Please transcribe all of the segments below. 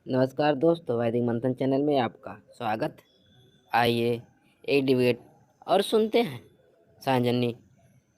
नमस्कार दोस्तों, वैदिक मंथन चैनल में आपका स्वागत। आइए एक डिबेट और सुनते हैं सांजनी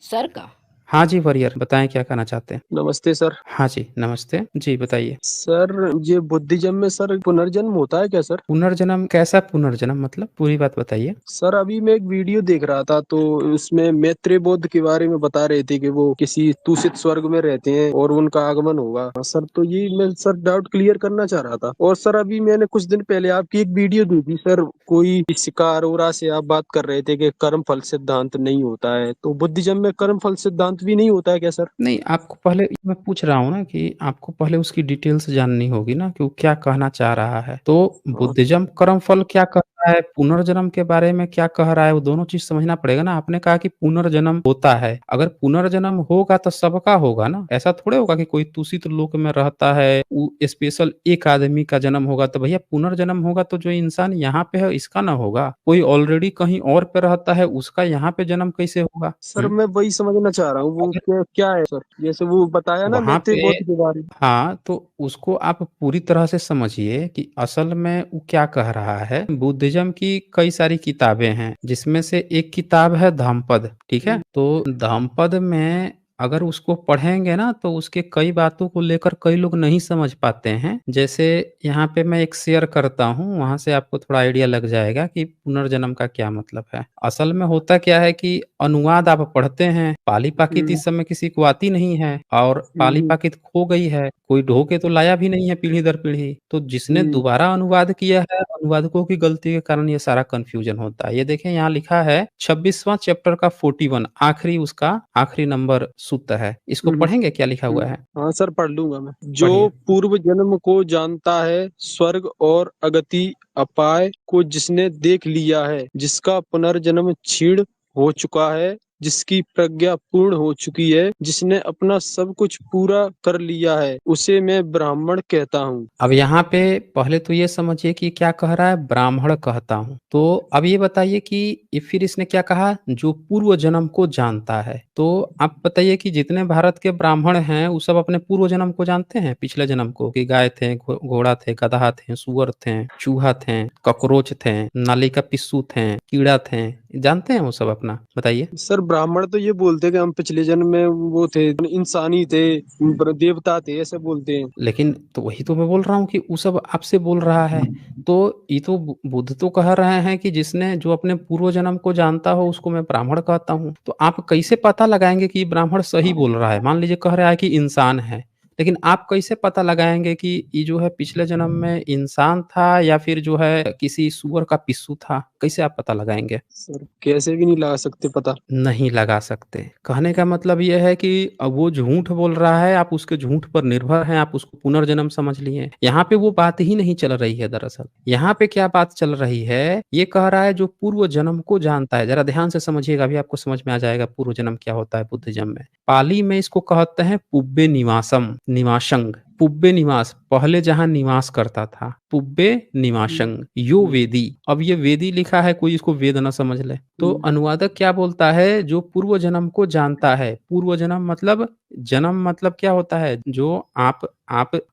सर का। हाँ जी, वरियर बताएँ क्या कहना चाहते हैं? नमस्ते सर। हाँ जी, नमस्ते। जी, बताइए। सर, ये बुद्धिज्म में सर पुनर्जन्म होता है क्या सर? पुनर्जन्म कैसा पुनर्जन्म मतलब? पूरी बात बताइए। सर, अभी मैं एक वीडियो देख रहा था तो उसमें मैत्रेय बौद्ध के बारे में बता रहे थे कि वो किसी दूषित स्वर्ग में रहते हैं और उनका आगमन होगा। सर, तो ये मैं सर डाउट क्लियर करना चाह रहा था। और सर, अभी मैंने कुछ दिन पहले आपकी एक वीडियो दी थी सर, कोई शिकार अरोरा से आप बात कर रहे थे कि कर्म फल सिद्धांत नहीं होता है, तो बुद्धिज्म में कर्म फल सिद्धांत भी नहीं होता है क्या सर? नहीं, आपको पहले मैं पूछ रहा हूँ ना कि आपको पहले उसकी डिटेल्स जाननी होगी ना कि वो क्या कहना चाह रहा है। तो हाँ। बुद्धिज़्म कर्मफल क्या कह रहा है, पुनर्जन्म के बारे में क्या कह रहा है, वो दोनों चीज़ समझना पड़ेगा ना। आपने कहा कि पुनर्जन्म होता है, अगर पुनर्जन्म होगा तो सबका होगा ना। ऐसा थोड़े होगा कि कोई दूषित लोक में रहता है, वो स्पेशल एक आदमी का जन्म होगा तो भैया पुनर्जन्म होगा तो जो इंसान यहाँ पे है इसका ना होगा। कोई ऑलरेडी कहीं और पे रहता है उसका यहाँ पे जन्म कैसे होगा? सर, मैं वही समझना चाह रहा हूँ वो अगर क्या क्या है सर, जैसे वो बताया ना वहाँ मैत्रेय पे बौद्ध के बारे में। हाँ, तो उसको आप पूरी तरह से समझिए कि असल में वो क्या कह रहा है। बुद्धिज़्म की कई सारी किताबें हैं, जिसमें से एक किताब है धम्मपद, ठीक है? तो धम्मपद में अगर उसको पढ़ेंगे ना तो उसके कई बातों को लेकर कई लोग नहीं समझ पाते हैं। जैसे यहाँ पे मैं एक शेयर करता हूँ, वहाँ से आपको थोड़ा आइडिया लग जाएगा कि पुनर्जन्म का क्या मतलब है। असल में होता क्या है कि अनुवाद आप पढ़ते हैं, पाली-पाकित हम्म। इस समय किसी को आती नहीं है और हम्म। पाली-पाकित खो गई है, कोई ढो के तो लाया भी नहीं है पीढ़ी दर पीढ़ी। तो जिसने हम्म। दोबारा अनुवाद किया है, अनुवादकों की गलती के कारण ये सारा कन्फ्यूजन होता है। ये देखें यहाँ लिखा है 26वाँ चैप्टर का 41 आखिरी उसका आखिरी नंबर सूत्र है। इसको हम्म। पढ़ेंगे क्या लिखा हम्म। हुआ है? हाँ सर, पढ़ लूंगा मैं। जो पढ़िए। पूर्व जन्म को जानता है, स्वर्ग और अगति अपाय को जिसने देख लिया है, जिसका पुनर्जन्म क्षीण हो चुका है, जिसकी प्रज्ञा पूर्ण हो चुकी है, जिसने अपना सब कुछ पूरा कर लिया है, उसे मैं ब्राह्मण कहता हूँ। अब यहाँ पे पहले तो ये समझिए कि क्या कह रहा है, ब्राह्मण कहता हूँ। तो अब ये बताइए कि फिर इसने क्या कहा, जो पूर्व जन्म को जानता है। तो आप बताइए कि जितने भारत के ब्राह्मण हैं वो सब अपने पूर्व जन्म को जानते हैं, पिछले जन्म को, कि गाय थे, घोड़ा थे, गधा थे, सुअर थे, चूहा थे, कॉकरोच थे, नाली का पिस्सू थे, कीड़ा थे, जानते हैं वो सब अपना? बताइए। सर, ब्राह्मण तो ये बोलते हैं कि हम पिछले जन्म में वो थे, इंसानी थे, देवता थे, ऐसे बोलते हैं। लेकिन तो वही तो मैं बोल रहा हूँ कि वो सब आपसे बोल रहा है। तो ये तो बुद्ध तो कह रहे हैं कि जिसने जो अपने पूर्व जन्म को जानता हो उसको मैं ब्राह्मण कहता हूँ। तो आप कैसे पता लगाएँगे कि ये ब्राह्मण सही बोल रहा है? मान लीजिए कह रहा है कि इंसान है, लेकिन आप कैसे पता लगाएँगे कि ये जो है पिछले जन्म में इंसान था या फिर जो है किसी सूअर का पिस्सू था? कैसे आप पता लगाएँगे? सर, कैसे भी नहीं लगा सकते पता। नहीं लगा सकते। कहने का मतलब ये है कि वो झूठ बोल रहा है, आप उसके झूठ पर निर्भर हैं, आप उसको पुनर्जन्म समझ लिए। यहाँ पे वो बात ही नहीं चल रही है दरअसल। यहाँ पे क्या बात चल रही है, ये कह रहा है जो पूर्व जन्म को जानता है, ज़रा ध्यान से समझिएगा, अभी आपको समझ में आ जाएगा पूर्व जन्म क्या होता है बुद्धिज़्म में। पाली में इसको कहते हैं पुब्बे निवासम, निवासंग। पुब्बे निवास, पहले जहाँ निवास करता था, पुब्बे हम्म। निवासंग, यो हम्म। वेदी। अब ये वेदी लिखा है, कोई इसको वेद ना समझ ले। तो हम्म। अनुवादक क्या बोलता है, जो पूर्व जन्म को जानता है। पूर्व जन्म मतलब, जन्म मतलब क्या होता है, जो आप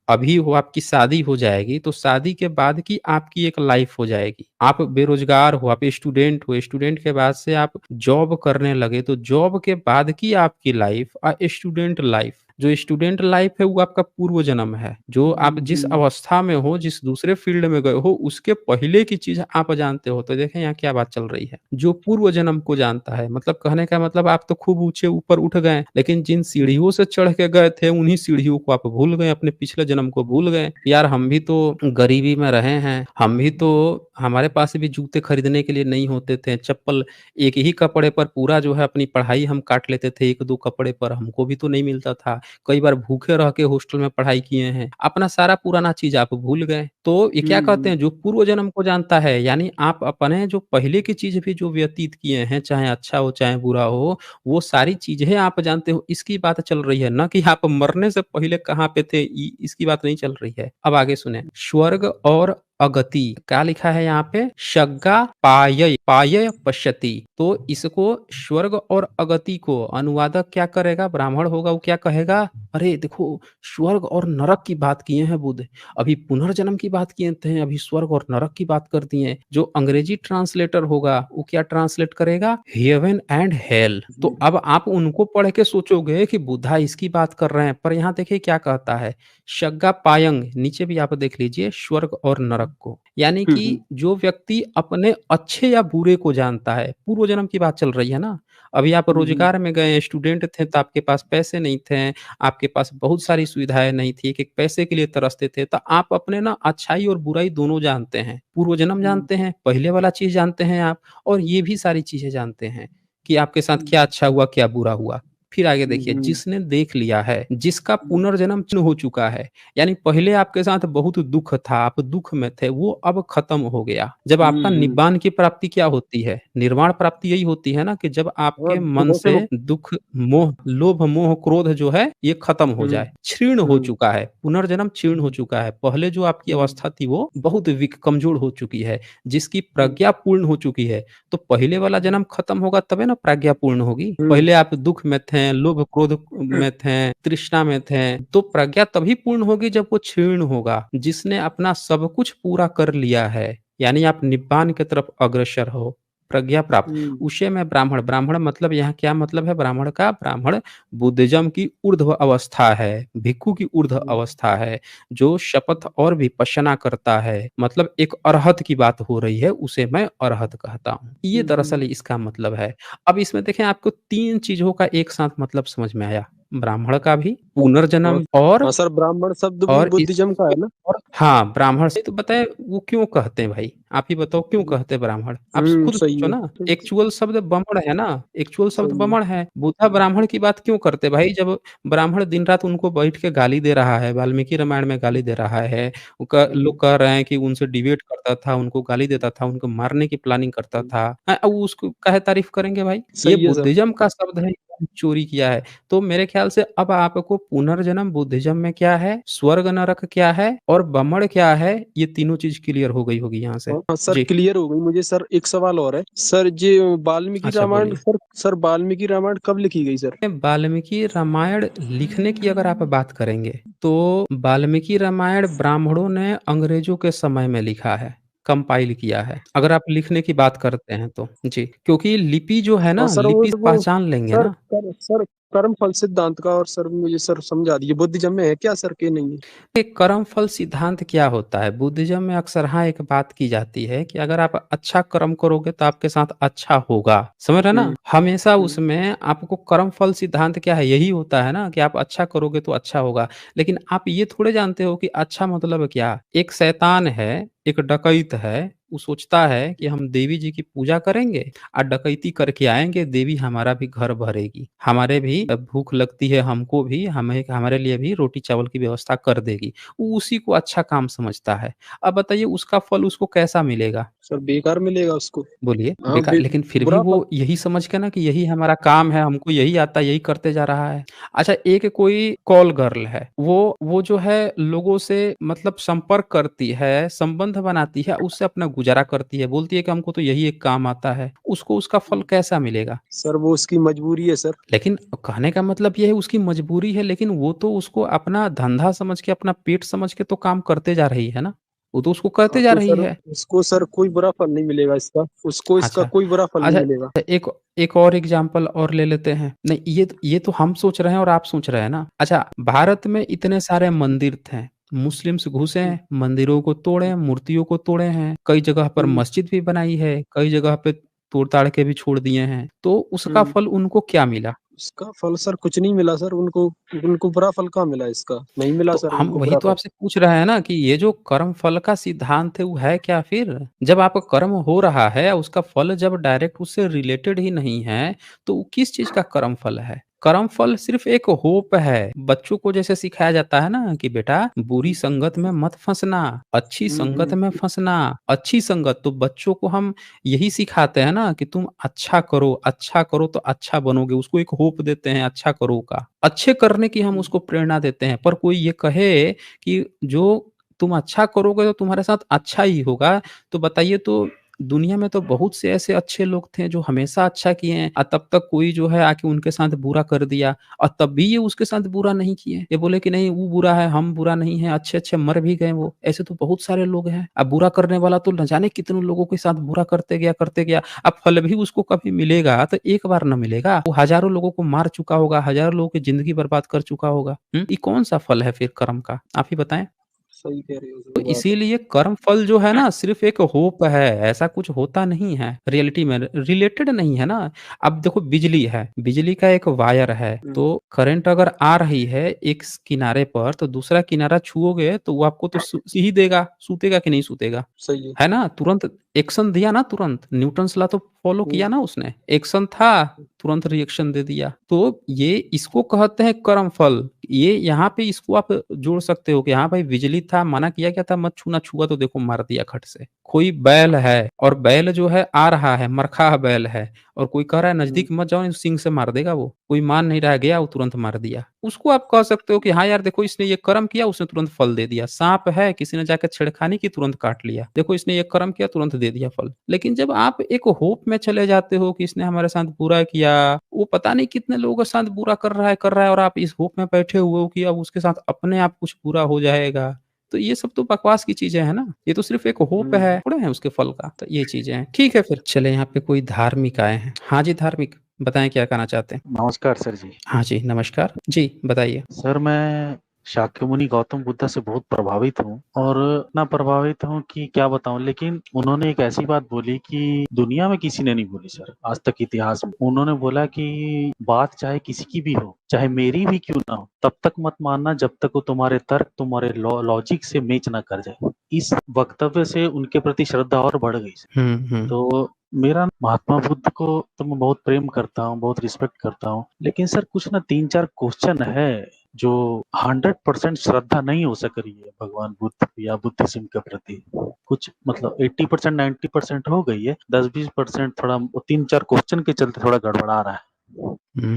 अभी हो, आपकी शादी हो जाएगी तो शादी के बाद की आपकी एक लाइफ हो जाएगी। आप बेरोजगार हो, आप स्टूडेंट हो, स्टूडेंट के बाद से आप जॉब करने लगे तो जॉब के बाद की आपकी लाइफ स्टूडेंट लाइफ, जो स्टूडेंट लाइफ है वो आपका पूर्व जन्म है। जो आप जिस हम्म। अवस्था में हो, जिस दूसरे फील्ड में गए हो, उसके पहले की चीज आप जानते हो। तो देखें यहाँ क्या बात चल रही है, जो पूर्व जन्म को जानता है, मतलब कहने का मतलब आप तो खूब ऊंचे ऊपर उठ गए, लेकिन जिन सीढ़ियों से चढ़ के गए थे उन्हीं सीढ़ियों को आप भूल गए, अपने पिछले जन्म को भूल गए। यार हम भी तो गरीबी में रहे हैं, हम भी तो, हमारे पास भी जूते खरीदने के लिए नहीं होते थे, चप्पल, एक ही कपड़े पर पूरा जो है अपनी पढ़ाई हम काट लेते थे, एक दो कपड़े पर हमको भी तो नहीं मिलता था। कई बार भूखे रह के हॉस्टल में पढ़ाई किए हैं। अपना सारा पुराना चीज़ आप भूल गए। तो ये क्या कहते हम्म। हैं, जो पूर्व जन्म को जानता है, यानी आप अपने जो पहले की चीज़ भी जो व्यतीत किए हैं, चाहे अच्छा हो चाहे बुरा हो, वो सारी चीज़ें आप जानते हो। इसकी बात चल रही है, ना कि आप मरने से पहले कहाँ पे थे, इसकी बात नहीं चल रही है। अब आगे सुने। स्वर्ग और अगति। क्या लिखा है यहाँ पे? शग्गा पायय पायय पश्यति। तो इसको स्वर्ग और अगति को अनुवादक क्या करेगा? ब्राह्मण होगा, वो क्या कहेगा? अरे देखो, स्वर्ग और नरक की बात किए हैं बुद्ध, अभी पुनर्जन्म की बात किए थे, अभी स्वर्ग और नरक की बात कर दिए। जो अंग्रेजी ट्रांसलेटर होगा वो क्या ट्रांसलेट करेगा? Heaven and hell. तो अब आप उनको पढ़ के सोचोगे कि बुद्धा इसकी बात कर रहे हैं, पर यहाँ देखिए क्या कहता है, शग्गा पायंग, नीचे भी आप देख लीजिए, स्वर्ग और नरक को। यानी कि जो व्यक्ति अपने अच्छे या बुरे को जानता है, पूर्व जन्म की बात चल रही है ना। अभी आप रोजगार में गए, स्टूडेंट थे तो आपके पास पैसे नहीं थे, आपके पास बहुत सारी सुविधाएं नहीं थी, एक पैसे के लिए तरसते थे, तो आप अपने ना अच्छाई और बुराई दोनों जानते हैं, पूर्व जन्म जानते हैं, पहले वाला चीज जानते हैं आप, और ये भी सारी चीजें जानते हैं कि आपके साथ क्या अच्छा हुआ क्या बुरा हुआ। फिर आगे देखिए, जिसने देख लिया है, जिसका पुनर्जन्म चिन्ह हो चुका है, यानी पहले आपके साथ बहुत दुख था, आप दुख में थे, वो अब खत्म हो गया। जब आपका निब्बान की प्राप्ति क्या होती है? निर्वाण प्राप्ति यही होती है ना, कि जब आपके मन से दुख, मोह, लोभ, मोह, क्रोध जो है ये खत्म हो जाए, क्षीण हो चुका है, पुनर्जन्म क्षीण हो चुका है। पहले जो आपकी अवस्था थी वो बहुत कमजोर हो चुकी है, जिसकी प्रज्ञा पूर्ण हो चुकी है। तो पहले वाला जन्म खत्म होगा तबे ना प्रज्ञा पूर्ण होगी। पहले आप दुख में थे, लोभ क्रोध में थे, तृष्णा में थे, तो प्रज्ञा तभी पूर्ण होगी जब वो क्षीण होगा। जिसने अपना सब कुछ पूरा कर लिया है, यानी आप निब्बान की तरफ अग्रसर हो, प्रज्ञा प्राप्त, उसे में ब्राह्मण। ब्राह्मण मतलब यहाँ क्या मतलब है ब्राह्मण का? ब्राह्मण बुद्धिज्म की ऊर्ध्व अवस्था है, भिक्खु की ऊर्ध्व अवस्था है, जो शपथ और विपश्यना करता है। मतलब एक अरहत की बात हो रही है, उसे मैं अरहत कहता हूँ। ये दरअसल इसका मतलब है। अब इसमें देखें, आपको 3 चीजों का एक साथ मतलब समझ में आया, ब्राह्मण का भी, पुनर्जन्म और सर ब्राह्मण शब्द भी और इस बुद्धिज्म का है ना? और हाँ, ब्राह्मण से तो बताए वो क्यों कहते हैं भाई? आप ही बताओ क्यों कहते हैं ब्राह्मण? आप खुद सही सोचो है। ना। एक्चुअल शब्द बमण है ना, एक्चुअल शब्द सही है। बमण है। बुद्धा ब्राह्मण की बात क्यों करते हैं भाई? जब ब्राह्मण दिन रात उनको बैठ के गाली दे रहा है, वाल्मीकि रामायण में गाली दे रहा है, लोग कह रहे हैं कि उनसे डिबेट करता था, उनको गाली देता था, उनको मारने की प्लानिंग करता था, अब उसको काहे तारीफ करेंगे भाई? ये सही है सर। बुद्धिज्म का शब्द है, चोरी किया है। तो मेरे ख्याल से अब आपको पुनर्जन्म बुद्धिज्म में क्या है, स्वर्ग नरक क्या है और बमण क्या है, ये तीनों चीज क्लियर हो गई होगी यहाँ से। हाँ सर, जी, क्लियर हो गई मुझे। सर एक सवाल और है सर, जी वाल्मीकि अच्छा रामायण बोलिए। सर वाल्मीकि रामायण कब लिखी गई सर? वाल्मीकि रामायण लिखने की अगर आप बात करेंगे, तो वाल्मीकि रामायण ब्राह्मणों ने अंग्रेजों के समय में लिखा है, कंपाइल किया है, अगर आप लिखने की बात करते हैं तो। जी, क्योंकि लिपि जो है और ना, सर लिपि वो पहचान लेंगे सर ना। सर कर्म फल सिद्धांत का, और सर मुझे सर समझा दीजिए, बुद्धिज्म में है क्या सर के नहीं है? एक कर्म फल सिद्धांत क्या होता है? बुद्धिज्म में अक्सर हाँ एक बात की जाती है कि अगर आप अच्छा कर्म करोगे तो आपके साथ अच्छा होगा, समझ रहे ना, हमेशा उसमें आपको कर्म फल सिद्धांत क्या है, यही होता है ना कि आप अच्छा करोगे तो अच्छा होगा। लेकिन आप ये थोड़े जानते हो कि अच्छा मतलब क्या। एक शैतान है, एक डकैत है, वो सोचता है कि हम देवी जी की पूजा करेंगे और डकैती करके आएंगे, देवी हमारा भी घर भरेगी, हमारे भी भूख लगती है, हमको भी, हमें हमारे लिए भी रोटी चावल की व्यवस्था कर देगी। वो उसी को अच्छा काम समझता है। अब बताइए उसका फल उसको कैसा मिलेगा? सर बेकार मिलेगा उसको। बोलिए हाँ बेकार, लेकिन फिर भी बुरा वो फल। यही समझ के ना कि यही हमारा काम है, हमको यही आता है, यही करते जा रहा है। अच्छा, एक कोई कॉल गर्ल है, वो जो है लोगों से मतलब संपर्क करती है, संबंध बनाती है, उससे अपना गुजारा करती है, बोलती है कि हमको तो यही एक काम आता है, उसको उसका फल कैसा मिलेगा? सर वो उसकी मजबूरी है सर। लेकिन कहने का मतलब ये है उसकी मजबूरी है, लेकिन वो तो उसको अपना धंधा समझ के, अपना पेट समझ के तो काम करते जा रही है ना, वो तो उसको करते हाँ जा तो रही सर है। उसको सर कोई बुरा फल नहीं मिलेगा इसका, उसको इसका अच्छा, कोई बुरा फल नहीं अच्छा, मिलेगा। एक एक और एग्जांपल और ले लेते हैं। नहीं, ये तो हम सोच रहे हैं और आप सोच रहे हैं ना। अच्छा, भारत में इतने सारे मंदिर थे, मुस्लिम्स घुसे हैं, मंदिरों को तोड़े, मूर्तियों को तोड़े हैं, कई जगह पर हम्म मस्जिद भी बनाई है, कई जगह पे तोड़ ताड़ के भी छोड़ दिए हैं, तो उसका हम्म फल उनको क्या मिला? उसका फल सर कुछ नहीं मिला सर उनको। उनको बुरा फल कहाँ मिला? इसका नहीं मिला तो सर हम उनको वही बुरा तो फल। आपसे पूछ रहे हैं ना कि ये जो कर्म फल का सिद्धांत है वो है क्या फिर? जब आपका कर्म हो रहा है, उसका फल जब डायरेक्ट उससे रिलेटेड ही नहीं है, तो वो किस चीज का कर्म फल है? कर्म फल सिर्फ एक होप है। बच्चों को जैसे सिखाया जाता है ना कि बेटा बुरी संगत में मत फंसना, अच्छी संगत में फंसना, अच्छी संगत, तो बच्चों को हम यही सिखाते हैं ना कि तुम अच्छा करो तो अच्छा बनोगे, उसको एक होप देते हैं अच्छा करो का, अच्छे करने की हम उसको प्रेरणा देते हैं। पर कोई ये कहे कि जो तुम अच्छा करोगे तो तुम्हारे साथ अच्छा ही होगा। तो बताइए, तो दुनिया में तो बहुत से ऐसे अच्छे लोग थे जो हमेशा अच्छा किए हैं, और तब तक कोई जो है आके उनके साथ बुरा कर दिया, और तब भी ये उसके साथ बुरा नहीं किए। ये बोले कि नहीं वो बुरा है, हम बुरा नहीं है, अच्छे-अच्छे मर भी गए वो। ऐसे तो बहुत सारे लोग हैं। अब बुरा करने वाला तो न जाने कितने लोगों के साथ बुरा करते गया, करते गया। अब फल भी उसको कभी मिलेगा तो एक बार ना मिलेगा। वो हज़ारों लोगों को मार चुका होगा, हज़ारों लोगों की ज़िंदगी बर्बाद कर चुका होगा। ये कौन-सा फल है फिर कर्म का? आप ही बताएँ? सही कह रहे हो, तो सही बात है। इसीलिए कर्म फल जो है ना सिर्फ़ एक होप है, ऐसा कुछ होता नहीं है, रियलिटी में रिलेटेड नहीं है ना। अब देखो बिजली है, बिजली का एक वायर है, हम्म, तो करंट अगर आ रही है एक किनारे पर, तो दूसरा किनारा छुओगे तो वो आपको तो ही देगा, सूतेगा कि नहीं सूतेगा? सही है। है ना? तुरंत एक्शन दिया ना तुरंत, न्यूटन्स लॉ तो फ़ॉलो किया हम्म, ना उसने, एक्शन था, तुरंत रिएक्शन दे दिया। तो ये इसको कहते हैं कर्म फल। ये यहाँ पे इसको आप जोड़ सकते हो कि हाँ भाई बिजली था, मना किया गया था मत छूना, छुआ तो देखो मार दिया खट से। कोई बैल है और बैल जो है आ रहा है, मरखा बैल है, और कोई कह रहा है हम्म, नज़दीक मत जाओ नहीं तो सींग से मार देगा वो। कोई मान नहीं रहा है, गया वो तुरंत मार दिया। उसको आप कह सकते हो कि हाँ यार देखो इसने ये कर्म किया, उसने तुरंत फल दे दिया। साँप है, किसी ने जाके छेड़खानी की, तुरंत काट लिया। देखो इसने ये कर्म किया, तुरंत दे दिया फल। लेकिन जब आप एक होप में चले जाते हो कि इसने हमारे साथ बुरा किया, वो पता नहीं कितने लोगों के साथ बुरा कर रहा है, और आप इस होप में बैठे हुए हो कि अब उसके साथ अपने आप कुछ बुरा हो जाएगा। तो ये सब तो बकवास की चीज़ें हैं ना। ये तो सिर्फ़ एक होप है, हम्म। थोड़े हैं उसके फल का। तो ये चीज़ें हैं। ठीक है फिर, चलें यहाँ पे कोई धार्मिक आए हैं। हाँ जी, धार्मिक, बताएँ क्या कहना चाहते हैं? नमस्कार सर जी। हाँ जी, नमस्कार। जी, बताइए। सर मैं शाक्यमुनि गौतम बुद्ध से बहुत प्रभावित हूँ और इतना प्रभावित हूँ कि क्या बताऊँ, लेकिन उन्होंने एक ऐसी बात बोली कि दुनिया में किसी ने नहीं बोली सर आज तक इतिहास में। उन्होंने बोला कि बात चाहे किसी की भी हो, चाहे मेरी भी क्यों ना हो, तब तक मत मानना जब तक वो तुम्हारे तर्क, तुम्हारे लॉजिक से मैच ना कर जाए। इस वक्तव्य से उनके प्रति श्रद्धा और बढ़ गई सर। हुँ, हुँ। तो मेरा महात्मा बुद्ध को तो मैं बहुत प्रेम करता हूँ, बहुत रिस्पेक्ट करता हूँ, लेकिन सर कुछ ना 3-4 क्वेश्चन है जो 100% श्रद्धा नहीं हो सक रही है भगवान बुद्ध या बुद्धिज्म के प्रति। कुछ मतलब 80% 90% हो गई है, 10-20% थोड़ा 3-4 क्वेश्चन के चलते थोड़ा गड़बड़ा रहा है।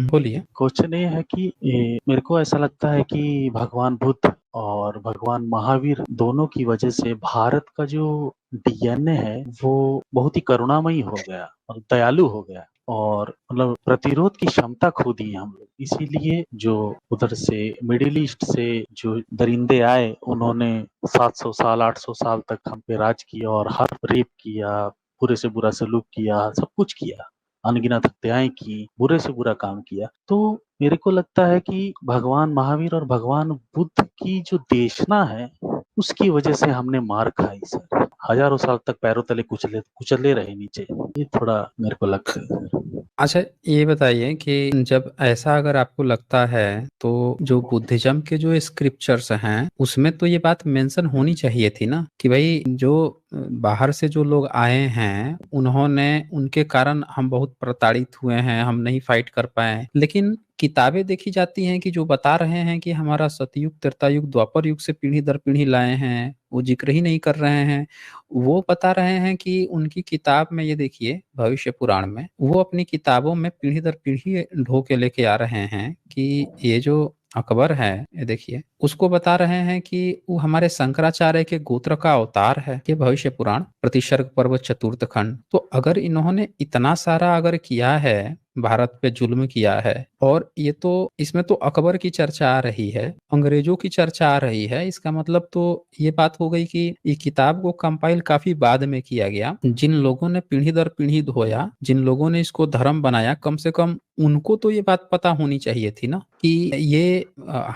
बोलिए। क्वेश्चन ये है कि मेरे को ऐसा लगता है कि भगवान बुद्ध और भगवान महावीर दोनों की वजह से भारत का जो डीएनए है वो बहुत ही करुणामयी हो गया और दयालु हो गया, और मतलब प्रतिरोध की क्षमता खो दी है हम लोग। इसीलिए जो उधर से मिडिल ईस्ट से जो दरिंदे आए, उन्होंने 700 साल 800 साल तक हम पे राज किया और हर रेप किया, बुरे से बुरा सलूक किया, सब कुछ किया, अनगिनत हत्याएं की, बुरे से बुरा काम किया। तो मेरे को लगता है कि भगवान महावीर और भगवान बुद्ध की जो देशना है उसकी वजह से हमने मार खाई सर। हजारों साल तक पैरों तले कुचले कुचले रहे नीचे। ये थोड़ा मेरे को लगता है। अच्छा, ये बताइए कि जब ऐसा अगर आपको लगता है, तो जो बुद्धिज़्म के जो स्क्रिप्चर्स हैं, उसमें तो ये बात मेंशन होनी चाहिए थी ना कि भई जो बाहर से जो लोग आए हैं, उन्होंने उनके कारण हम बहुत प्रताड़ित हुए हैं, हम नहीं फाइट कर पाए। लेकिन किताबें देखी जाती हैं कि जो बता रहे हैं कि हमारा सतयुग, त्रेता युग, द्वापर युग से पीढ़ी दर पीढ़ी लाए हैं, वो ज़िक्र ही नहीं कर रहे हैं। वो बता रहे हैं कि उनकी किताब में, ये देखिए भविष्य पुराण में, वो अपनी किताबों में पीढ़ी दर पीढ़ी ढो के लेके आ रहे हैं कि ये जो अकबर है, ये देखिए, उसको बता रहे हैं कि वो हमारे शंकराचार्य के गोत्र का अवतार है। ये भविष्य पुराण प्रतिसर्ग पर्व चतुर्थ खंड। तो अगर इन्होंने इतना सारा अगर किया है, भारत पे जुल्म किया है, और ये तो इसमें तो अकबर की चर्चा आ रही है, अंग्रेजों की चर्चा आ रही है, इसका मतलब तो ये बात हो गई कि ये किताब को कंपाइल काफी बाद में किया गया। जिन लोगों ने पीढ़ी दर पीढ़ी धोया, जिन लोगों ने इसको धर्म बनाया, कम से कम उनको तो ये बात पता होनी चाहिए थी ना कि ये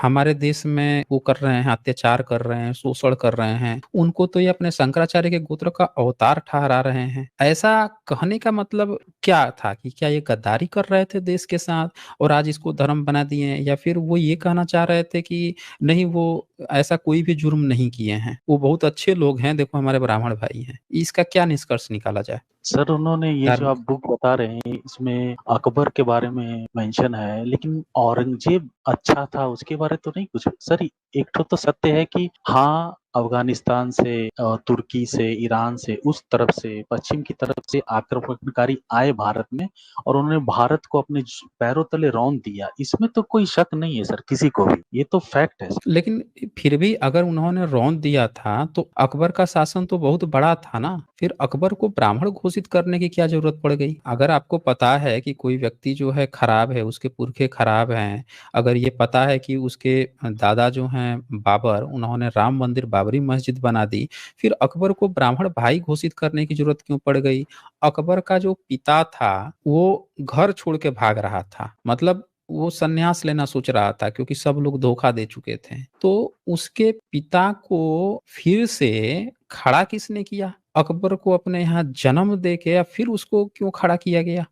हमारे देश में वो कर रहे हैं, अत्याचार कर रहे हैं, शोषण कर रहे हैं। उनको तो ये अपने शंकराचार्य के गोत्र का अवतार ठहरा रहे हैं। ऐसा कहने का मतलब क्या था कि क्या ये गद्दारी कर रहे थे देश के साथ और आज इसको धर्म बना दिए हैं, या फिर वो ये कहना चाह रहे थे कि नहीं, वो ऐसा कोई भी जुर्म नहीं किए हैं, वो बहुत अच्छे लोग हैं, देखो हमारे ब्राह्मण भाई हैं। इसका क्या निष्कर्ष निकाला जाए? सर उन्होंने ये जो आप धार्मिक। बुक बता रहे हैं इसमें अकबर के बारे में मेंशन है, लेकिन औरंगजेब अच्छा था उसके बारे तो नहीं कुछ सर। एक तो सत्य है कि हाँ अफगानिस्तान से, तुर्की से, ईरान से, उस तरफ से, पश्चिम की तरफ से आक्रमणकारी आए भारत में और उन्होंने भारत को अपने पैरों तले रौंद दिया। इसमें तो कोई शक नहीं है सर किसी को भी, ये तो फैक्ट है। लेकिन फिर भी अगर उन्होंने रौंद दिया था तो अकबर का शासन तो बहुत बड़ा था ना, फिर अकबर को ब्राह्मण घोषित करने की क्या जरूरत पड़ गई? अगर आपको पता है कि कोई व्यक्ति जो है खराब है, उसके पुरखे खराब हैं, अगर ये पता है कि उसके दादा जो हैं बाबर, उन्होंने राम मंदिर, बाबरी मस्जिद बना दी, फिर अकबर को ब्राह्मण भाई घोषित करने की जरूरत क्यों पड़ गई? अकबर का जो पिता था वो घर छोड़ के भाग रहा था, मतलब वो संन्यास लेना सोच रहा था क्योंकि सब लोग धोखा दे चुके थे। तो उसके पिता को फिर से खड़ा किसने किया? अकबर को अपने यहाँ जन्म दे के या फिर उसको क्यों खड़ा किया गया?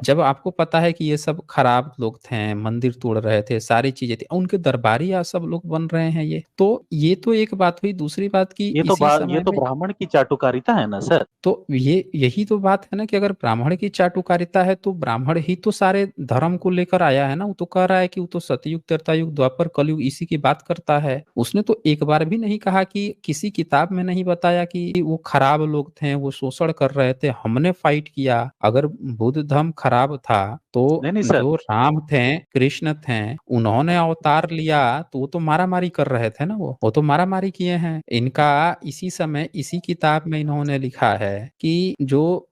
जब आपको पता है कि ये सब खराब लोग थे, मंदिर तोड़ रहे थे, सारी चीजें थी, उनके दरबारी या सब लोग बन रहे हैं ये तो एक बात हुई। दूसरी बात की इसी ये समय तो में ब्राह्मण की चाटुकारिता है ना सर। तो ये यही तो बात है ना कि अगर ब्राह्मण की चाटुकारिता है तो ब्राह्मण ही तो सारे धर्म को लेकर आया है ना। वो तो कह रहा है कि वो तो सतयुग, त्रेतायुग, द्वापर, कलयुग इसी की बात करता है। उसने तो एक बार भी नहीं कहा कि किसी किताब में नहीं बताया कि वो खराब लोग थे, वो शोषण कर रहे थे, हमने फाइट किया। अगर बुद्ध धर्म खराब था तो नहीं सर, जो राम थे, कृष्ण थे, उन्होंने अवतार लिया तो वो तो मारामारी कर रहे थे ना। वो तो मारामारी किए हैं। इनका इसी समय इसी किताब में इन्होंने लिखा है कि जो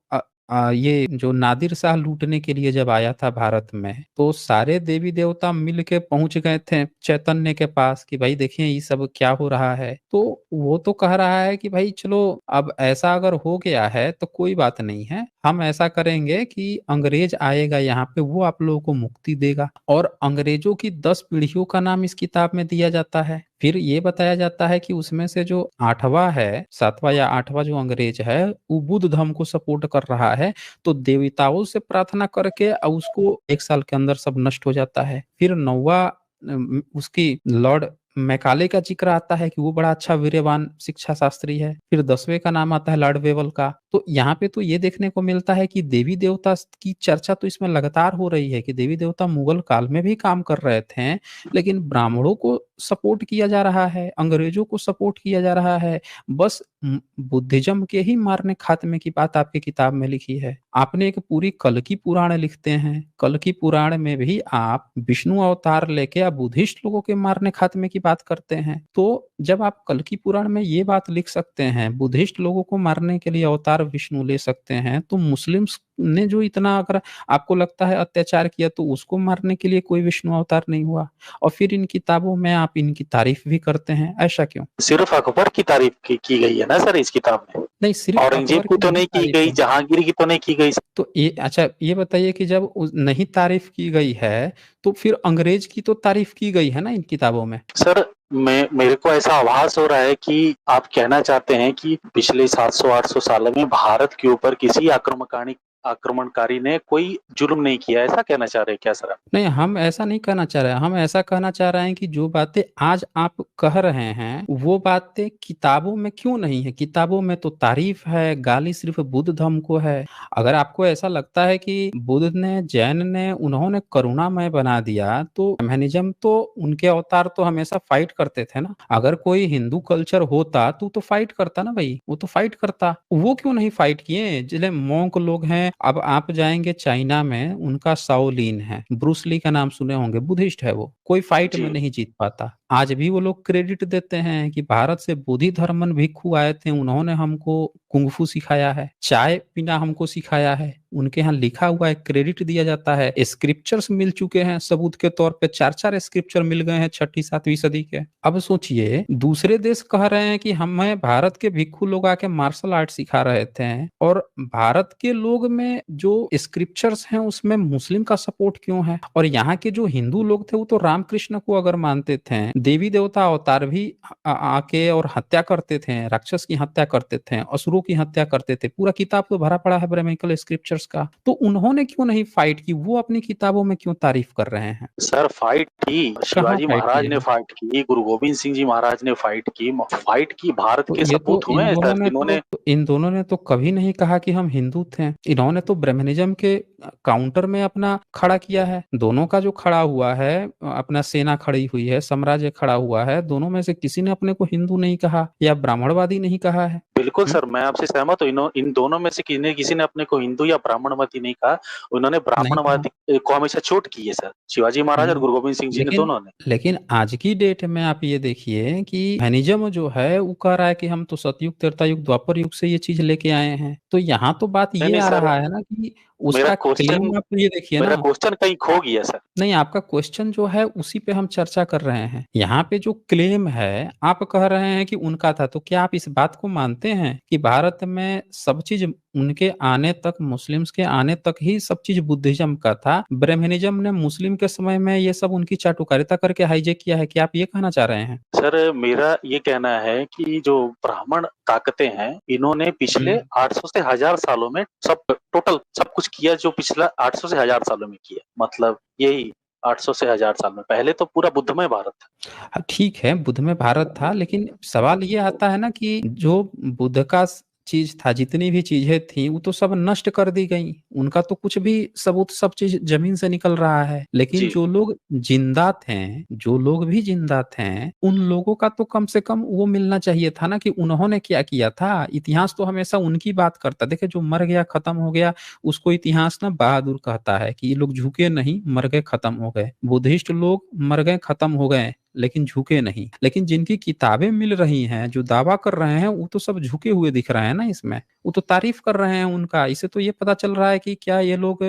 ये जो नादिर शाह लूटने के लिए जब आया था भारत में तो सारे देवी देवता मिल के पहुंच गए थे चैतन्य के पास कि भाई देखिए ये सब क्या हो रहा है। तो वो तो कह रहा है कि भाई चलो अब ऐसा अगर हो गया है तो कोई बात नहीं है, हम ऐसा करेंगे कि अंग्रेज आएगा यहाँ पे, वो आप लोगों को मुक्ति देगा। और अंग्रेजों की 10 पीढ़ियों का नाम इस किताब में दिया जाता है। फिर ये बताया जाता है कि उसमें से जो 8वां है, 7वां या 8वां जो अंग्रेज है वो बुद्ध धर्म को सपोर्ट कर रहा है। तो देवताओं से प्रार्थना करके उसको 1 साल के अंदर सब नष्ट हो जाता है। फिर 9वां उसकी लॉर्ड मैकाले का जिक्र आता है कि वो बड़ा अच्छा वीर्यवान शिक्षा शास्त्री है। फिर 10वें का नाम आता है लॉर्ड वेवल का। तो यहाँ पे तो ये देखने को मिलता है कि देवी देवता की चर्चा तो इसमें लगातार हो रही है कि देवी देवता मुगल काल में भी काम कर रहे थे, लेकिन ब्राह्मणों को सपोर्ट किया जा रहा है, अंग्रेजों को सपोर्ट किया जा रहा है। बस बुद्धिज्म के ही मारने खात्मे की बात आपकी किताब में लिखी है। आपने एक पूरी कल्कि पुराण लिखते हैं, कल्कि पुराण में भी आप विष्णु अवतार लेके आप बुद्धिस्ट लोगों के मारने खात्मे की बात करते हैं। तो जब आप कल्कि पुराण में ये बात लिख सकते हैं, बुद्धिस्ट लोगों को मारने के लिए अवतार विष्णु ले सकते हैं, तो मुस्लिम्स ने जो इतना अगर आपको लगता है अत्याचार किया तो उसको मारने के लिए कोई विष्णु अवतार नहीं हुआ। और फिर इन किताबों में आप इनकी तारीफ भी करते हैं, ऐसा क्यों? सिर्फ अकबर की तारीफ की गई है ना सर इस किताब में। नहीं, सिर्फ औरंगजेब अकबर की तो नहीं नहीं की तारीफ गई, है। जहांगीर की तो नहीं की गई। तो ये अच्छा ये बताइए कि जब नहीं तारीफ की गई है तो फिर अंग्रेज की तो तारीफ की गई है ना इन किताबों में। सर मेरे को ऐसा आभास हो रहा है कि आप कहना चाहते हैं कि पिछले 700-800 सालों में भारत के ऊपर किसी आक्रमणकारी ने कोई जुल्म नहीं किया, ऐसा कहना चाह रहे हैं क्या सर आप? नहीं, हम ऐसा नहीं कहना चाह रहे हैं। हम ऐसा कहना चाह रहे हैं कि जो बातें आज आप कह रहे हैं वो बातें किताबों में क्यों नहीं है? किताबों में तो तारीफ है, गाली सिर्फ बुद्ध धर्म को है। अगर आपको ऐसा लगता है कि बुद्ध ने, जैन ने, उन्होंने करुणामय बना दिया तो ह्यूमनिज्म तो उनके अवतार तो हमेशा फाइट करते थे ना। अगर कोई हिंदू कल्चर होता तो फाइट करता ना भाई, वो तो फाइट करता। वो क्यों नहीं फाइट किए? जिले मोंक लोग हैं, अब आप जाएंगे चाइना में, उनका शाओलिन है, ब्रूस ली का नाम सुने होंगे, बुद्धिस्ट है, वो कोई फाइट में नहीं जीत पाता। आज भी वो लोग क्रेडिट देते हैं कि भारत से बोधि धर्मन भिक्षु आए थे, उन्होंने हमको कुंगफू सिखाया है, चाय पीना हमको सिखाया है। उनके यहाँ लिखा हुआ है, क्रेडिट दिया जाता है। स्क्रिप्चर्स मिल चुके हैं सबूत के तौर पे, 4-4 स्क्रिप्चर मिल गए हैं 6ठी-7वीं सदी के। अब सोचिए दूसरे देश कह रहे हैं कि हमें भारत के भिक्षु लोग आके मार्शल आर्ट सिखा रहे थे, और भारत के लोग में जो स्क्रिप्चर्स हैं उसमें मुस्लिम का सपोर्ट क्यों है? और यहाँ के जो हिंदू लोग थे वो तो रामकृष्ण को अगर मानते थे, देवी देवता अवतार भी आके और हत्या करते थे, राक्षस की हत्या करते थे, असुरों की हत्या करते थे। पूरा किताब तो भरा पड़ा है ब्राह्मणिकल स्क्रिप्चर्स का। तो उन्होंने क्यों नहीं फाइट की? वो अपनी किताबों में क्यों तारीफ कर रहे हैं? सर फाइट की, कहाँ शिवाजी फाइट महाराज की ने है? फाइट की, गुरु गोविंद सिंह जी महाराज ने फाइट की, भारत तो के ये तो सपूत हुए हैं सर जिन्होंने। इन दोनों ने तो कभी नहीं कहा कि हम हिंदू थे। इन्होंने तो ब्राह्मणिज्म के काउंटर में अपना खड़ा किया है। दोनों का जो खड़ा हुआ है, अपना सेना खड़ी हुई है, साम्राज्य साम्राज्य खड़ा हुआ है, दोनों में से किसी ने अपने को हिंदू नहीं कहा या ब्राह्मणवादी नहीं कहा है। बिल्कुल सर, मैं आपसे सहमत हूँ। इन दोनों में से किसी ने अपने को हिंदू या ब्राह्मणवादी नहीं कहा। उन्होंने नहीं कहा। ब्राह्मणवादी को हमेशा चोट की है सर, शिवाजी महाराज और गुरु गोविंद सिंह जी ने, लेकिन दोनों ने। लेकिन आज की डेट में आप ये देखिए कि मैनिज्म जो है वो कह रहा है कि हम तो सतयुग, त्रेता युग, द्वापर युग से ये चीज लेके आए हैं। तो यहाँ तो बात नहीं ये नहीं आ सर, रहा है ना कि मेरा उसका क्वेश्चन क्लेम आप ये देखिए मेरा ना। क्वेश्चन कहीं खो गया सर। नहीं, आपका क्वेश्चन जो है उसी पे हम चर्चा कर रहे हैं। यहाँ पे जो क्लेम है आप कह रहे हैं कि उनका था, तो क्या आप इस बात को मानते हैं कि भारत में सब चीज उनके आने तक, मुस्लिम्स के आने तक ही सब चीज बुद्धिज्म का था? ब्रह्मनिज्म ने मुस्लिम के समय में ये सब उनकी चाटुकारिता करके हाईजेक किया है, क्या आप ये कहना चाह रहे हैं? सर मेरा ये कहना है कि जो ब्राह्मण ताकतें हैं, इन्होंने पिछले 800 से 1000 सालों में टोटल सब कुछ किया, जो पिछला 800 से 1000 सालों में किया। मतलब यही 800 से 1000 साल में, पहले तो पूरा बुद्धमय भारत था। हाँ, ठीक है, बुद्ध में भारत था, लेकिन सवाल ये आता है ना कि जो बुद्ध का चीज था, जितनी भी चीजें थी वो तो सब नष्ट कर दी गई। उनका तो कुछ भी सबूत, सब चीज जमीन से निकल रहा है। लेकिन जी। जो लोग जिंदा थे, जो लोग भी जिंदा थे, उन लोगों का तो कम से कम वो मिलना चाहिए था ना कि उन्होंने क्या किया था। इतिहास तो हमेशा उनकी बात करता। देखिए, जो मर गया, खत्म हो गया, उसको इतिहास ना बहादुर कहता है कि ये लोग झुके नहीं, मर गए, खत्म हो गए। बुद्धिस्ट लोग मर गए, खत्म हो गए, लेकिन झुके नहीं। लेकिन जिनकी किताबें मिल रही हैं, जो दावा कर रहे हैं, वो तो सब झुके हुए दिख रहे हैं ना इसमें। वो तो तारीफ कर रहे हैं उनका। इससे तो ये पता चल रहा है कि क्या ये लोग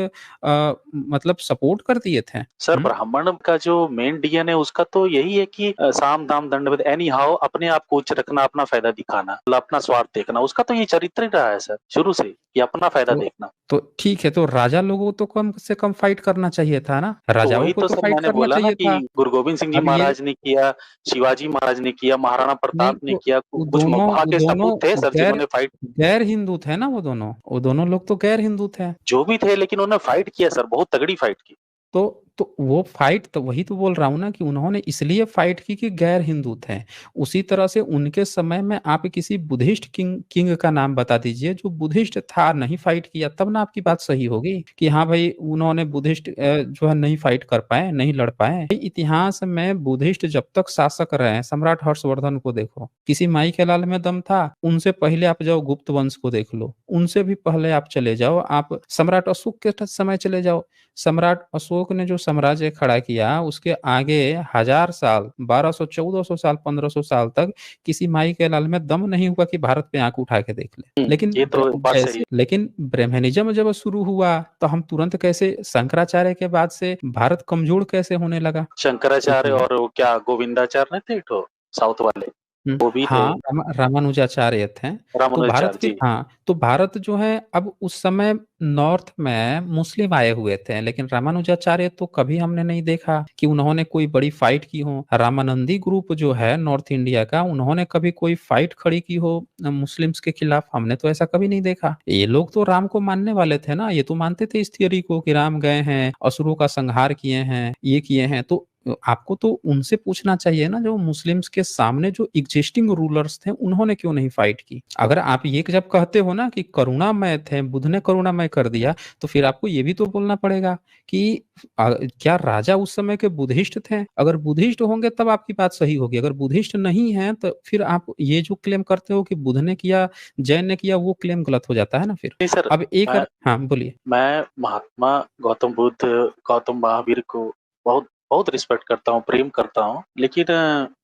मतलब सपोर्ट कर दिए थे। सर ब्राह्मण का जो मेन डीएनए उसका तो यही है कि साम दाम दंड एनी हाउ, अपने आप को उच्च रखना, अपना फायदा दिखाना, मतलब अपना स्वार्थ देखना। उसका तो ये चरित्र ही रहा है सर शुरू से, कि अपना फायदा देखना। तो ठीक है, तो राजा लोगों तो कम से कम फाइट करना चाहिए था ना, तो राजाओं वही को तो तो सर फाइट मैंने करना बोला ना चाहिए कि था। गुरु गोविंद सिंह जी अब ये महाराज ने किया, शिवाजी महाराज ने किया, महाराणा नहीं, प्रताप ने वो किया, वो कुछ दोनों वहां वो के दोनों सपूत थे सर गैर जिन्होंने फाइट। गैर हिंदू थे ना। वो दोनों लोग तो गैर हिंदू थे। जो भी थे, लेकिन उन्होंने फाइट किया सर, बहुत तगड़ी फाइट की। तो वो फाइट, तो वही तो बोल रहा हूं ना कि उन्होंने इसलिए फाइट की कि गैर हिंदू थे। उसी तरह से उनके समय में आप किसी बुद्धिस्ट किंग का नाम बता दीजिए जो बुद्धिस्ट था, नहीं फाइट किया, तब ना आपकी बात सही होगी कि हाँ भाई उन्होंने बुद्धिस्ट जो है नहीं फाइट कर पाए, नहीं लड़ पाए। इतिहास में बुद्धिस्ट जब तक शासक रहे, सम्राट हर्षवर्धन को देखो, किसी माई के लाल में दम था। उनसे पहले आप जाओ गुप्त वंश को देख लो, उनसे भी पहले आप चले जाओ, आप सम्राट अशोक के समय चले जाओ। सम्राट अशोक ने जो साम्राज्य खड़ा किया, उसके आगे 1000 साल, 1200 1400 साल, 1500 साल तक किसी माई के लाल में दम नहीं हुआ कि भारत पे आंख उठा के देख ले। लेकिन ये तो बात सही है। लेकिन ब्रह्मनिज्म जब शुरू हुआ तो हम तुरंत कैसे, शंकराचार्य के बाद से भारत कमजोर कैसे होने लगा? शंकराचार्य और वो क्या गोविंदाचार्य नहीं थे, तो साउथ वाले, वो भी थे। हाँ, रामानुजाचार्य थे। तो भारत रामानुजाचार्य फिर, जी। हाँ, तो भारत जो है अब उस समय नॉर्थ में मुस्लिम आए हुए थे, लेकिन रामानुजाचार्य तो कभी हमने नहीं देखा कि उन्होंने कोई बड़ी फाइट की हो। रामानंदी ग्रुप जो है नॉर्थ इंडिया का, उन्होंने कभी कोई फाइट खड़ी की हो मुस्लिम्स के खिलाफ? हमने तो ऐसा कभी नहीं देखा। ये लोग तो राम को मानने वाले थे ना, ये तो मानते थे इस थियोरी को कि राम गए हैं, असुरों का संहार किए हैं, ये किए हैं। तो आपको तो उनसे पूछना चाहिए ना, जो मुस्लिम्स के सामने जो एग्जिस्टिंग रूलर्स थे, उन्होंने क्यों नहीं फाइट की? अगर आप ये जब कहते हो ना कि करुणामय थे, बुद्ध ने करुणामय कर दिया, तो फिर आपको ये भी तो बोलना पड़ेगा कि क्या राजा उस समय के बुद्धिस्ट थे? अगर बुद्धिस्ट होंगे तब आपकी बात सही होगी। अगर बुद्धिस्ट नहीं है तो फिर आप ये जो क्लेम करते हो कि बुद्ध ने किया, जैन ने किया, वो क्लेम गलत हो जाता है ना फिर। नहीं सर, अब एक मैं हाँ, बोलिए। मैं महात्मा गौतम बुद्ध, गौतम महावीर को बहुत बहुत रिस्पेक्ट करता हूँ, प्रेम करता हूँ। लेकिन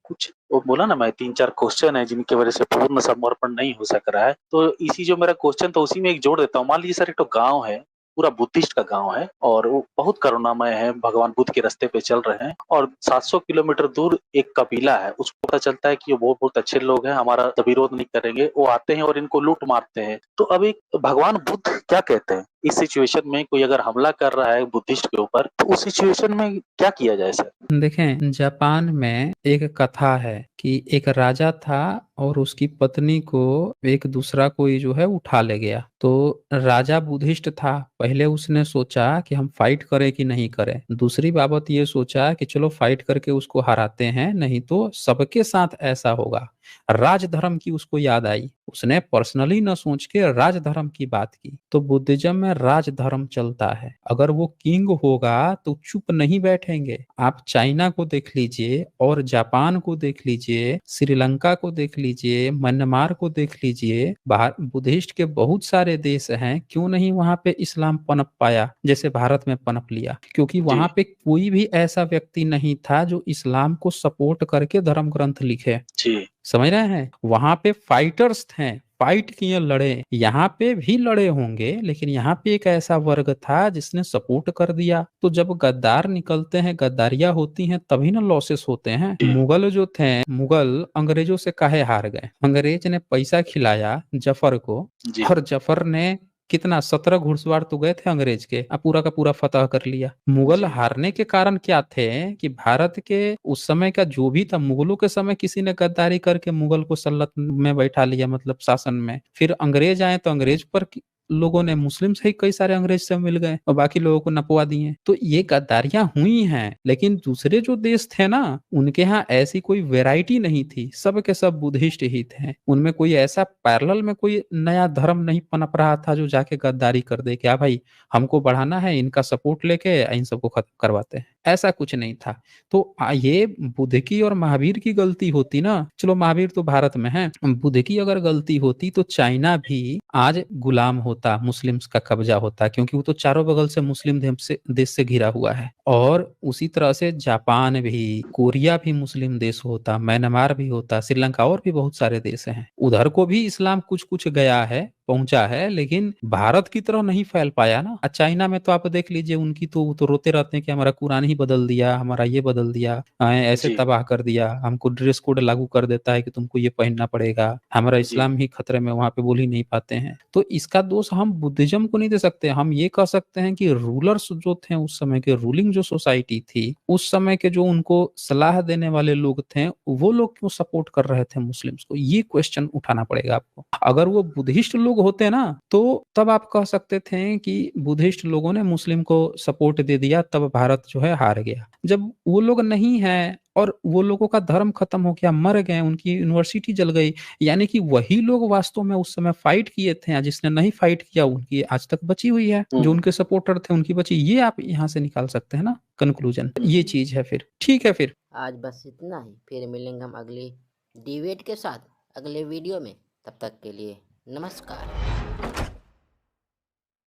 कुछ वो बोला ना, मैं 3-4 क्वेश्चन है जिनकी वजह से पूर्ण समर्पण नहीं हो सक रहा है। तो इसी जो मेरा क्वेश्चन था उसी में एक जोड़ देता हूँ। मान लीजिए सर, एक तो गांव है, पूरा बुद्धिस्ट का गांव है, और वो बहुत करुणामय है, भगवान बुद्ध के रास्ते पे चल रहे हैं, और 700 किलोमीटर दूर एक कबीला है, उसको पता चलता है कि वो बहुत अच्छे लोग हैं, हमारा विरोध नहीं करेंगे। वो आते हैं और इनको लूट मारते हैं। तो अब एक भगवान बुद्ध क्या कहते हैं इस सिचुएशन में? कोई अगर हमला कर रहा है बुद्धिस्ट के ऊपर, तो उस सिचुएशन में क्या किया जाए सर? देखें, जापान में एक कथा है कि एक राजा था और उसकी पत्नी को एक दूसरा कोई जो है उठा ले गया। तो राजा बुद्धिस्ट था। पहले उसने सोचा कि हम फाइट करें कि नहीं करें। दूसरी बाबत ये सोचा कि चलो फाइट करके उसको हराते हैं, नहीं तो सबके साथ ऐसा होगा। राजधर्म की उसको याद आई, उसने पर्सनली न सोच के राजधर्म की बात की। तो बुद्धिज्म में राजधर्म चलता है। अगर वो किंग होगा तो चुप नहीं बैठेंगे। आप चाइना को देख लीजिए और जापान को देख लीजिए, श्रीलंका को देख लीजिए, म्यांमार को देख लीजिए, बाहर बुद्धिस्ट के बहुत सारे देश हैं, क्यों नहीं वहां पे इस्लाम पनप पाया जैसे भारत में पनप लिया? क्योंकि वहां पे कोई भी ऐसा व्यक्ति नहीं था जो इस्लाम को सपोर्ट करके धर्म ग्रंथ लिखे। जी, समझ रहे हैं? वहां पे फाइटर्स थे, फाइट किए, लड़े। यहाँ पे भी लड़े होंगे, लेकिन यहाँ पे एक ऐसा वर्ग था जिसने सपोर्ट कर दिया। तो जब गद्दार निकलते हैं, गद्दारियां होती हैं, तभी ना लॉसेस होते हैं। मुगल जो थे, मुगल अंग्रेजों से काहे हार गए? अंग्रेज ने पैसा खिलाया जफर को, जी, और जफर ने कितना 17 घुड़सवार तो गए थे अंग्रेज के, अब पूरा का पूरा फतह कर लिया। मुगल हारने के कारण क्या थे कि भारत के उस समय का जो भी था, मुगलों के समय किसी ने गद्दारी करके मुगल को सल्लत में बैठा लिया, मतलब शासन में। फिर अंग्रेज आए तो अंग्रेज पर लोगों ने, मुस्लिम से ही कई सारे अंग्रेज से मिल गए और बाकी लोगों को नपवा दिए। तो ये गद्दारियां हुई हैं, लेकिन दूसरे जो देश थे ना, उनके यहाँ ऐसी कोई वैरायटी नहीं थी, सब के सब बुद्धिस्ट ही थे। उनमें कोई ऐसा पैरेलल में कोई नया धर्म नहीं पनप रहा था जो जाके गद्दारी कर दे कि भाई हमको बढ़ाना है, इनका सपोर्ट लेके इन सबको खत्म करवाते हैं। ऐसा कुछ नहीं था। तो ये बुद्ध की और महावीर की गलती होती ना, चलो महावीर तो भारत में है, बुद्ध की अगर गलती होती तो चाइना भी आज गुलाम होता, मुस्लिम्स का कब्जा होता, क्योंकि वो तो चारों बगल से मुस्लिम देश से घिरा हुआ है। और उसी तरह से जापान भी, कोरिया भी मुस्लिम देश होता, म्यांमार भी होता, श्रीलंका, और भी बहुत सारे देश हैं। उधर को भी इस्लाम कुछ कुछ गया है, पहुंचा है, लेकिन भारत की तरह नहीं फैल पाया ना। चाइना में तो आप देख लीजिए, उनकी तो रोते रहते हैं कि हमारा कुरान ही बदल दिया, हमारा ये बदल दिया, ऐसे तबाह कर दिया, हमको ड्रेस कोड लागू कर देता है कि तुमको ये पहनना पड़ेगा, हमारा इस्लाम ही खतरे में, वहां पे बोल ही नहीं पाते हैं। तो इसका दोष हम बुद्धिज्म को नहीं दे सकते। हम ये कह सकते हैं कि रूलर्स जो थे उस समय के, रूलिंग जो सोसाइटी थी उस समय के, जो उनको सलाह देने वाले लोग थे, वो लोग क्यों सपोर्ट कर रहे थे मुस्लिम्स को, ये क्वेश्चन उठाना पड़ेगा आपको। अगर वो बुद्धिस्ट लोग होते ना, तो तब आप कह सकते थे कि बुद्धिस्ट लोगों ने मुस्लिम को सपोर्ट दे दिया, तब भारत जो है हार गया। जब वो लोग नहीं है और वो लोगों का धर्म खत्म हो गया, मर गए, उनकी यूनिवर्सिटी जल गई, यानी कि वही लोग वास्तव में उस समय फाइट किए थे, जिसने नहीं फाइट किया उनकी आज तक बची हुई है, जो उनके सपोर्टर थे उनकी बची। ये आप यहाँ से निकाल सकते हैं ना कंक्लूजन, ये चीज है। फिर ठीक है, फिर आज बस इतना ही, फिर मिलेंगे हम अगले डिबेट के साथ अगले वीडियो में। तब तक के लिए नमस्कार।